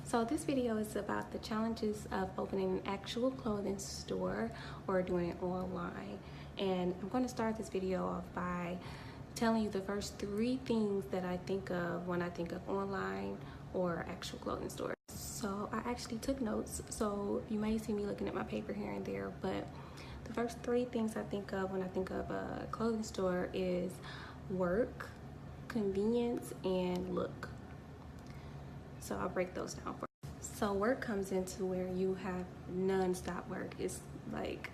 So this video is about the challenges of opening an actual clothing store or doing it online. And I'm going to start this video off by telling you the first 3 things that I think of when I think of online or actual clothing store. So I actually took notes, so you may see me looking at my paper here and there, but the first 3 things I think of when I think of a clothing store is work, convenience, and look. So I'll break those down for you. So work comes into where you have non-stop work. It's like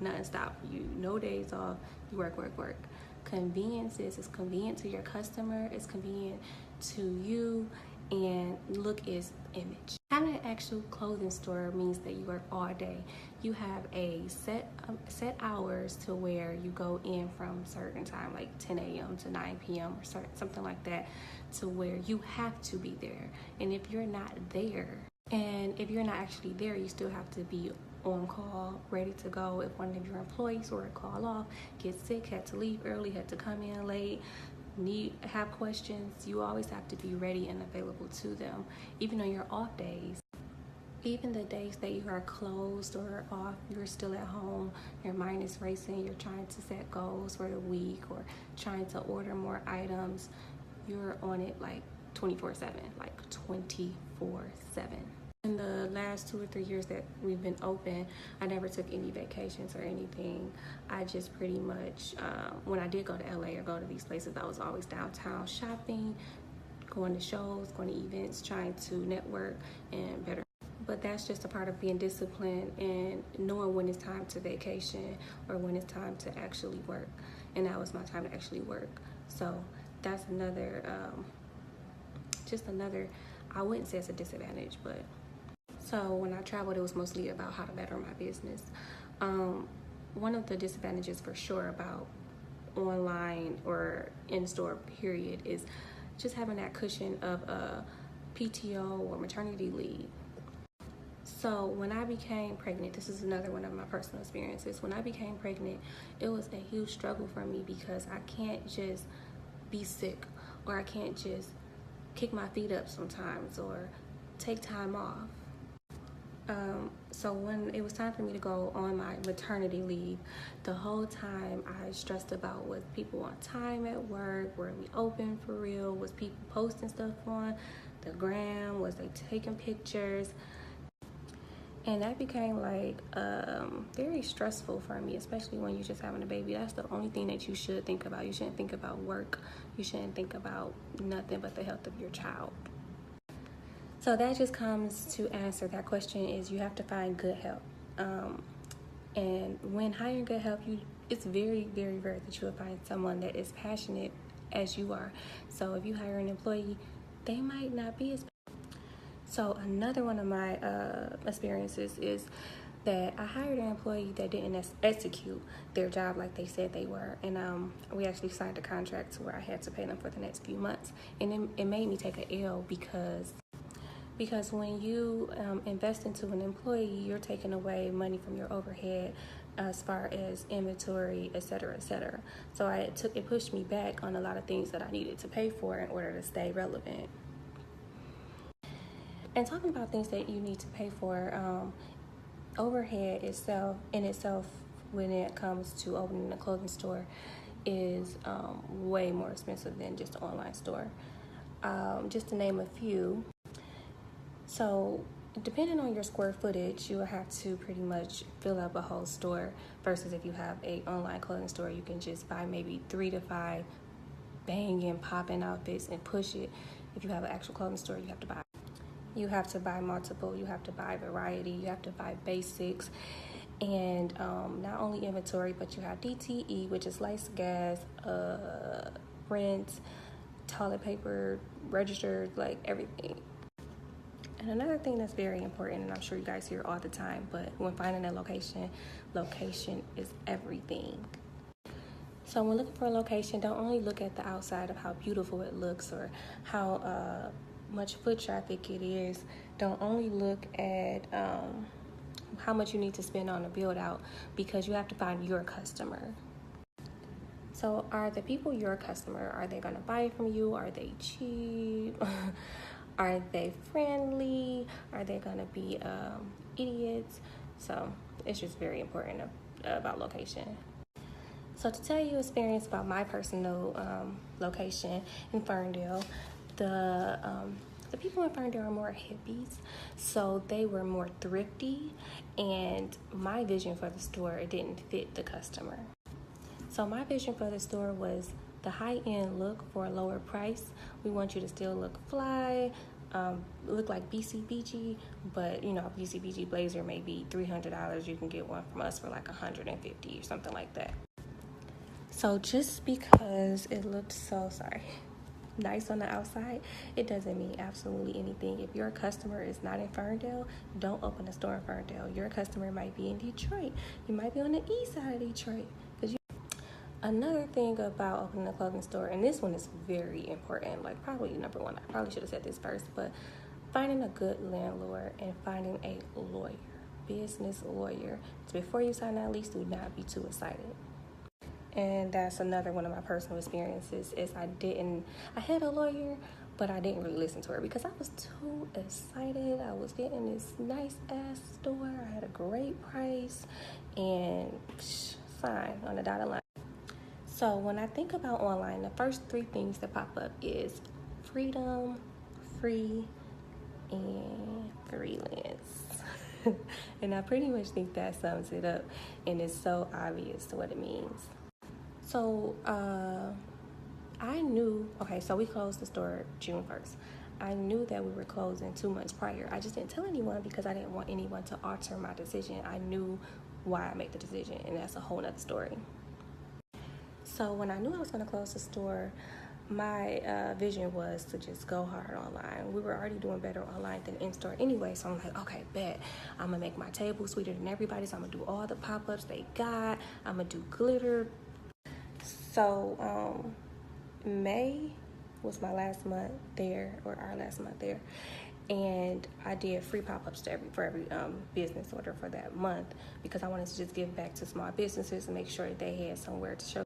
non-stop. No days off. You work. Convenience is it's convenient to your customer. It's convenient to you. And look is image. Having an actual clothing store means that you work all day. You have a set hours to where you go in from a certain time, like 10 a.m. to 9 p.m. or something like that, to where you have to be there. And if you're not actually there, you still have to be on call, ready to go. If one of your employees were to call off, get sick, had to leave early, had to come in late, have questions, you always have to be ready and available to them, even on your off days. Even the days that you are closed or off, you're still at home, your mind is racing, you're trying to set goals for the week or trying to order more items, you're on it like 24/7, like 24/7. In the last 2 or 3 years that we've been open, I never took any vacations or anything. I just pretty much, when I did go to LA or go to these places, I was always downtown shopping, going to shows, going to events, trying to network and better. But that's just a part of being disciplined and knowing when it's time to vacation or when it's time to actually work. And that was my time to actually work. So that's another, I wouldn't say it's a disadvantage, but so when I traveled, it was mostly about how to better my business. One of the disadvantages for sure about online or in-store period is just having that cushion of a PTO or maternity leave. So when I became pregnant, this is another one of my personal experiences. When I became pregnant, it was a huge struggle for me because I can't just be sick or I can't just kick my feet up sometimes or take time off. So when it was time for me to go on my maternity leave, the whole time I stressed about was people on time at work, were we open for real, was people posting stuff on the gram, was they taking pictures, and that became like very stressful for me, especially when you're just having a baby. That's the only thing that you should think about. You shouldn't think about work. You shouldn't think about nothing but the health of your child. So that just comes to answer that question is you have to find good help. And when hiring good help, it's very, very rare that you will find someone that is passionate as you are. So if you hire an employee, they might not be as passionate. So another one of my experiences is that I hired an employee that didn't execute their job like they said they were. And we actually signed a contract to where I had to pay them for the next few months. And it made me take an L because when you invest into an employee, you're taking away money from your overhead as far as inventory, et cetera. So it pushed me back on a lot of things that I needed to pay for in order to stay relevant. And talking about things that you need to pay for, overhead itself when it comes to opening a clothing store is way more expensive than just an online store. Just to name a few. So depending on your square footage, you will have to pretty much fill up a whole store versus if you have a online clothing store, you can just buy maybe 3 to 5 banging, popping outfits and push it. If you have an actual clothing store, you have to buy multiple, you have to buy variety, you have to buy basics, and not only inventory, but you have DTE, which is lights, gas, rent, toilet paper, registered, like everything. And another thing that's very important, and I'm sure you guys hear all the time, but when finding a location is everything. So when looking for a location, don't only look at the outside of how beautiful it looks or how much foot traffic it is. Don't only look at how much you need to spend on a build out, because you have to find your customer. So are the people your customer? Are they gonna buy from you? Are they cheap? Are they friendly? Are they gonna be idiots? So it's just very important about location. So to tell you experience about my personal location in Ferndale, the people in Ferndale are more hippies, so they were more thrifty, and my vision for the store, it didn't fit the customer. So my vision for the store was the high-end look for a lower price. We want you to still look fly, look like BCBG, but you know, BCBG blazer may be $300. You can get one from us for like $150 or something like that. So just because it looked so nice on the outside, it doesn't mean absolutely anything. If your customer is not in Ferndale, don't open a store in Ferndale. Your customer might be in Detroit. You might be on the east side of Detroit. Another thing about opening a clothing store, and this one is very important, like probably number one, I probably should have said this first, but finding a good landlord and finding a lawyer, business lawyer. So before you sign that lease, do not be too excited. And that's another one of my personal experiences is I had a lawyer, but I didn't really listen to her because I was too excited. I was getting this nice ass store. I had a great price and sign on the dotted line. So when I think about online, the first three things that pop up is freedom, free, and freelance. And I pretty much think that sums it up, and it's so obvious what it means. So I knew, okay, so we closed the store June 1st. I knew that we were closing 2 months prior. I just didn't tell anyone because I didn't want anyone to alter my decision. I knew why I made the decision, and that's a whole nother story. So when I knew I was going to close the store, my vision was to just go hard online. We were already doing better online than in-store anyway, so I'm like, okay, bet. I'm going to make my table sweeter than everybody's. I'm going to do all the pop-ups they got. I'm going to do glitter. So May was my last month there, or our last month there, and I did free pop-ups for every business order for that month because I wanted to just give back to small businesses and make sure that they had somewhere to show.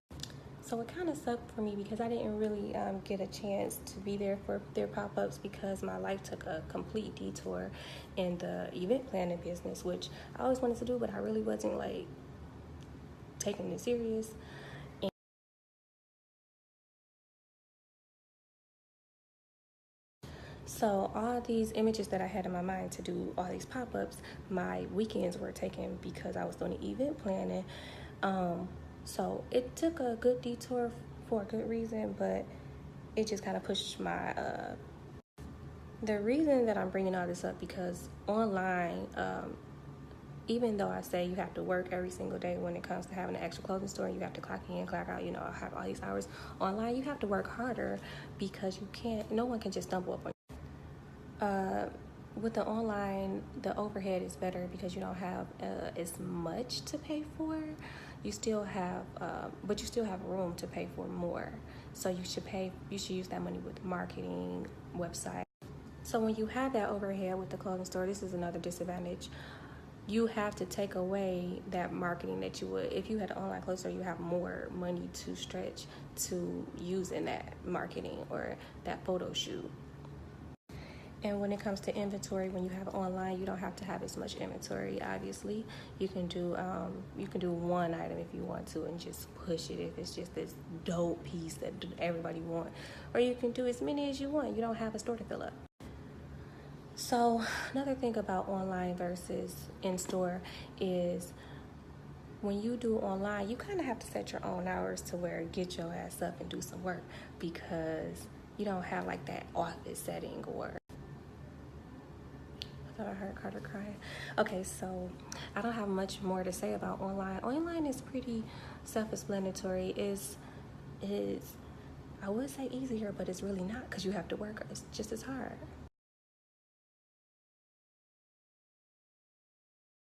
So it kind of sucked for me because I didn't really get a chance to be there for their pop-ups because my life took a complete detour in the event planning business, which I always wanted to do, but I really wasn't like taking it serious. So all these images that I had in my mind to do all these pop-ups, my weekends were taken because I was doing the event planning. So it took a good detour for a good reason, but it just kind of pushed my, the reason that I'm bringing all this up because online, even though I say you have to work every single day when it comes to having an actual clothing store, you have to clock in, clock out, you know, have all these hours online, you have to work harder because no one can just stumble up on you. With the online, the overhead is better because you don't have as much to pay for. You still have, but you still have room to pay for more. So you should use that money with marketing, website. So when you have that overhead with the clothing store, this is another disadvantage. You have to take away that marketing that you would, if you had an online clothing store, you have more money to stretch to use in that marketing or that photo shoot. And when it comes to inventory, when you have online, you don't have to have as much inventory. Obviously, you can do one item if you want to and just push it if it's just this dope piece that everybody want, or you can do as many as you want. You don't have a store to fill up. So another thing about online versus in-store is when you do online, you kind of have to set your own hours to where get your ass up and do some work because you don't have like that office setting or I heard Carter crying. Okay, so I don't have much more to say about online. Online is pretty self-explanatory. Is I would say easier, but it's really not because you have to work. It's just as hard.